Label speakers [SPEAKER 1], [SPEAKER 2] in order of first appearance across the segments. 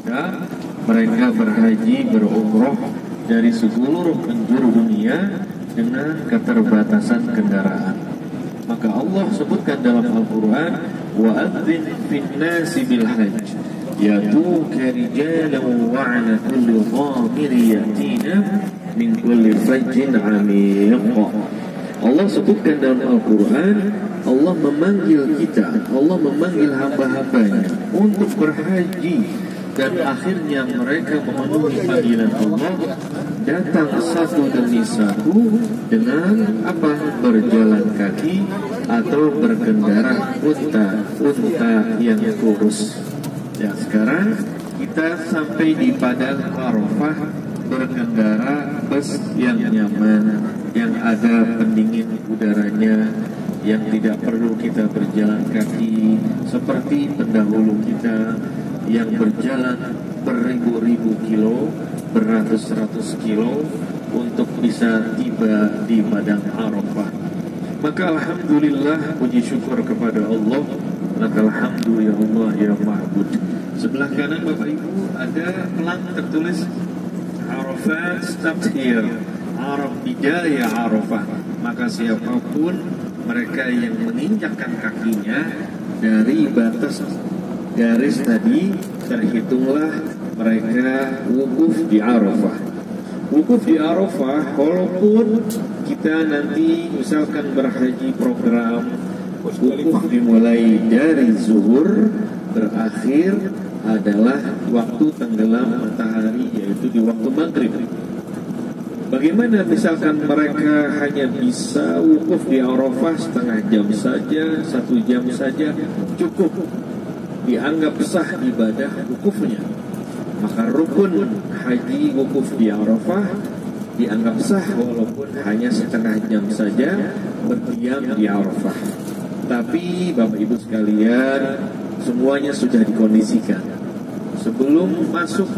[SPEAKER 1] kita, mereka berhaji, berumroh dari seluruh penjuru dunia dengan keterbatasan kendaraan. Maka Allah sebutkan dalam Al-Quran, وَأَذِّنْ فِي النَّاسِ بِالْحَجِّ يَأْتُوكَ رِجَالًا وَعَلَى كُلِّ ضَامِرٍ يَأْتِينَ مِنْ كُلِّ فَجٍّ عَمِيقٍ. Allah sebutkan dalam Al-Quran, Allah memanggil kita, Allah memanggil hamba-hambanya untuk berhaji, dan akhirnya mereka memenuhi panggilan Allah, datang satu demi satu dengan apa? Berjalan kaki atau berkendara unta yang kurus. Ya, sekarang kita sampai di Padang Arafah, berkendara bus yang nyaman, yang ada pendingin udaranya, yang tidak perlu kita berjalan kaki seperti pendahulu kita yang berjalan beribu-ribu kilo, beratus-ratus kilo untuk bisa tiba di Padang Arafah. Maka alhamdulillah, puji syukur kepada Allah. Lakal hamdu ya Allah ya Ma'bud. Sebelah kanan Bapak Ibu ada pelang tertulis Arafat stopped here, Araf Bidaya Arafah. Maka siapapun mereka yang menginjakkan kakinya dari batas garis tadi, terhitunglah mereka wukuf di Arafah. Wukuf di Arafah, walaupun kita nanti misalkan berhaji program wukuf dimulai dari zuhur, berakhir adalah waktu tenggelam matahari, yaitu di waktu maghrib. Bagaimana misalkan mereka hanya bisa wukuf di Arafah setengah jam saja, 1 jam saja, cukup dianggap sah ibadah wukufnya. Maka rukun haji wukuf di Arafah dianggap sah walaupun hanya setengah jam saja berdiam di Arafah. Tapi Bapak Ibu sekalian, semuanya sudah dikondisikan. Sebelum masuk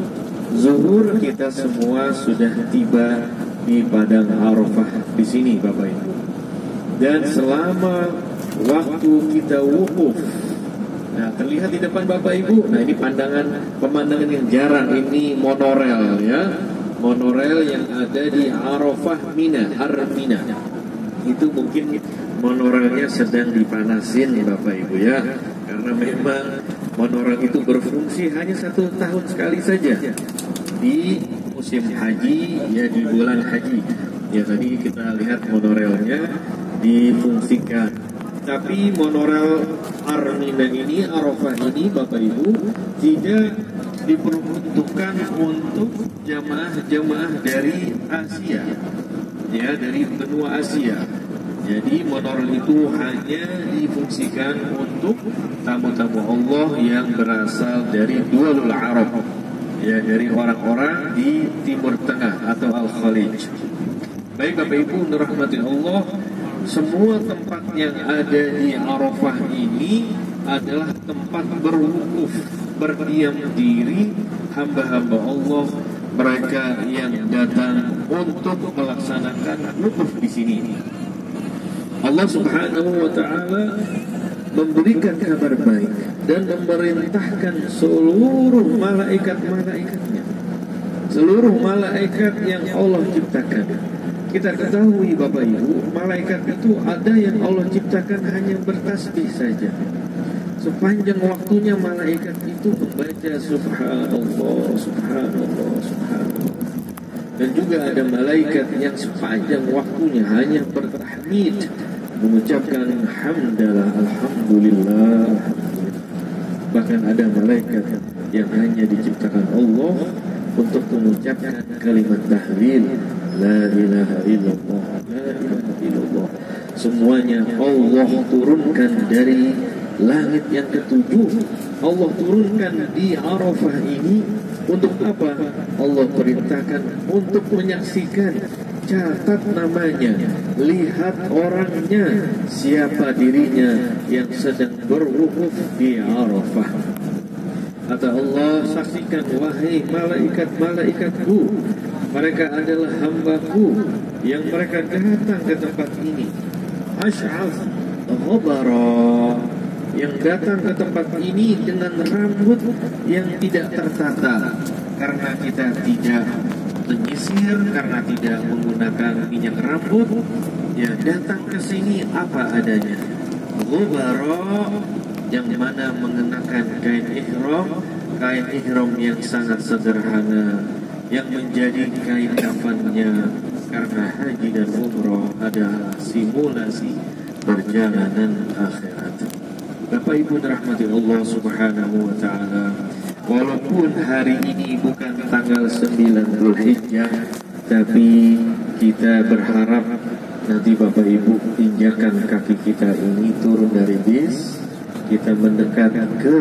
[SPEAKER 1] zuhur kita semua sudah tiba di Padang Arafah di sini Bapak Ibu. Dan selama waktu kita wukuf, nah terlihat di depan Bapak Ibu, nah ini pemandangan yang jarang, ini monorel ya, monorel yang ada di Arafah Mina, Ar-Mina. Itu mungkin monorelnya sedang dipanasin Bapak Ibu ya, karena memang monorel itu berfungsi hanya 1 tahun sekali saja di musim haji ya, di bulan haji ya. Tadi kita lihat monorelnya difungsikan, tapi monorel Ar-Mina ini, Arafah ini Bapak Ibu tidak diperuntukkan untuk jamaah-jamaah dari Asia ya, dari benua Asia. Jadi monorel itu hanya difungsikan untuk tamu-tamu Allah yang berasal dari Dualul Arab ya, dari orang-orang di Timur Tengah atau Al-Khalij. Baik Bapak Ibu rahmati Allah, semua tempat yang ada di Arafah ini adalah tempat berwukuf, berdiam diri hamba-hamba Allah, mereka yang datang untuk melaksanakan wukuf di sini. Allah Subhanahu wa Ta'ala memberikan kabar baik dan memerintahkan seluruh malaikat-malaikatnya, seluruh malaikat yang Allah ciptakan. Kita ketahui Bapak Ibu, malaikat itu ada yang Allah ciptakan hanya bertasbih saja. Sepanjang waktunya malaikat itu membaca Subhanallah, Subhanallah, Subhanallah. Dan juga ada malaikat yang sepanjang waktunya hanya bertahmid, mengucapkan hamdalah, alhamdulillah, alhamdulillah. Bahkan ada malaikat yang hanya diciptakan Allah untuk mengucapkan kalimat tahlil, la ilaha illallah, la ilaha illallah. Semuanya Allah turunkan dari langit yang ketujuh. Allah turunkan di Arafah ini untuk apa? Allah perintahkan untuk menyaksikan, catat namanya, lihat orangnya, siapa dirinya yang sedang berwukuf di Arafah. Kata Allah, saksikan wahai malaikat-malaikatku, mereka adalah hambaku yang mereka datang ke tempat ini. Asy'af ghabara, yang datang ke tempat ini dengan rambut yang tidak tertata karena kita tidak menyisir, karena tidak menggunakan minyak rambut, ya datang ke sini apa adanya. Ghubara yang mana mengenakan kain ihram yang sangat sederhana, yang menjadi kain kafannya, karena haji dan umroh adalah simulasi perjalanan akhirat. Bapak Ibu dirahmati Allah Subhanahu wa taala, walaupun hari ini bukan tanggal 9 Dzulhijjah, tapi kita berharap nanti Bapak Ibu injakan kaki kita ini turun dari bis, kita mendekat ke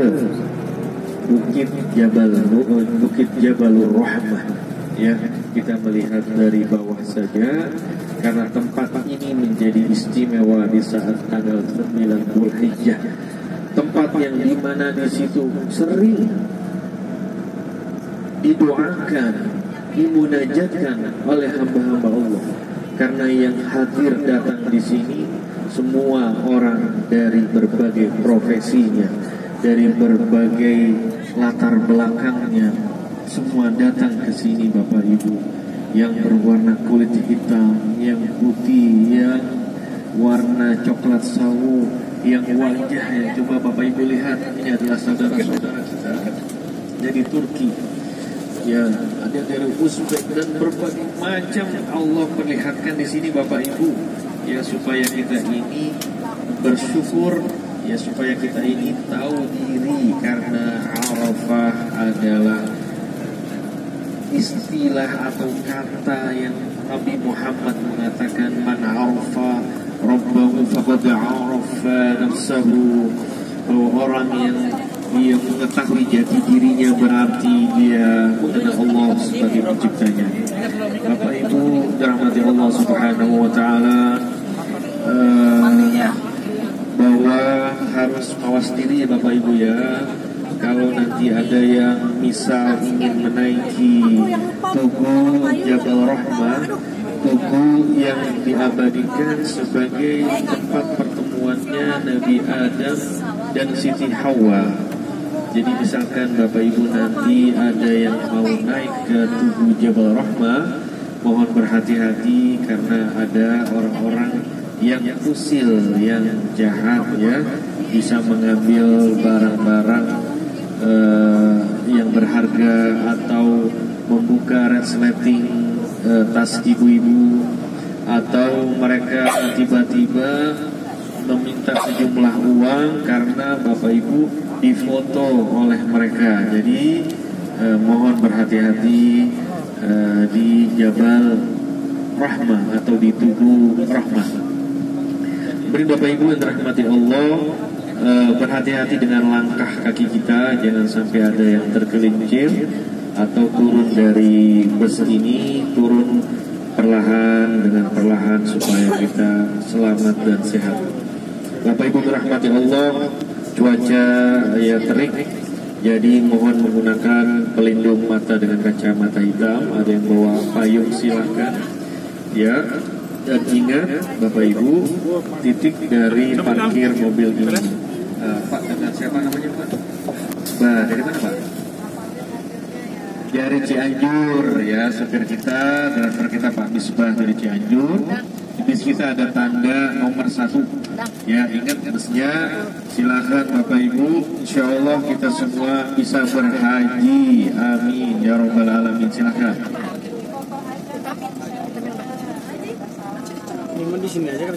[SPEAKER 1] Bukit Jabalur Rahmah, ya, kita melihat dari bawah saja, karena tempat ini menjadi istimewa di saat tanggal 9 Dzulhijjah, tempat yang dimana di situ sering didoakan, dimunajatkan oleh hamba-hamba Allah, karena yang hadir datang di sini semua orang dari berbagai profesinya, dari berbagai latar belakangnya, semua datang ke sini Bapak Ibu, yang berwarna kulit hitam, yang putih, yang warna coklat sawo, yang wajahnya, coba Bapak Ibu lihat, ini adalah saudara-saudara kita dari Turki, ya, ada dari Uzbek dan berbagai macam. Allah perlihatkan di sini Bapak Ibu, ya, supaya kita ini bersyukur, ya, supaya kita ini tahu diri, karena Arafah adalah istilah atau kata yang Nabi Muhammad mengatakan, man arafa rabbahu faqad arafa nafsahu, bahwa orang yang dia mengetahui jati dirinya berarti dia mengenal Allah sebagai penciptanya. Bapak Ibu dirahmati Allah Subhanahu wa taala, bahwa harus mawas diri ya Bapak Ibu ya. Kalau nanti ada yang misal ingin menaiki Tugu Jabal Rahmah, tugu yang diabadikan sebagai tempat pertemuannya Nabi Adam dan Siti Hawa. Jadi misalkan Bapak Ibu nanti ada yang mau naik ke Tugu Jabal Rahmah, mohon berhati-hati karena ada orang-orang yang usil, yang jahat, ya, bisa mengambil barang-barang yang berharga atau membuka resleting tas ibu-ibu, atau mereka tiba-tiba meminta sejumlah uang karena Bapak Ibu difoto oleh mereka. Jadi mohon berhati-hati di Jabal Rahmah atau di Tugu Rahmah. Beri Bapak Ibu yang dirahmati Allah, berhati-hati dengan langkah kaki kita, jangan sampai ada yang tergelincir atau turun dari bus ini, turun perlahan dengan perlahan supaya kita selamat dan sehat. Bapak Ibu dirahmati Allah, cuaca ya terik, jadi mohon menggunakan pelindung mata dengan kacamata hitam. Ada yang bawa payung silahkan, ya. Dan ingat Bapak Ibu, titik dari parkir mobil ini, Pak, dengan siapa namanya Pak? Bah, dari mana Pak? Dari Cianjur, ya, supir kita, driver kita Pak Misbah dari Cianjur. Di bis kita ada tanda nomor 1. Ya, ingat busnya. Silakan Bapak Ibu, insya Allah kita semua bisa berhaji. Amin ya robbal alamin. Silakan.
[SPEAKER 2] Di sini aja kan.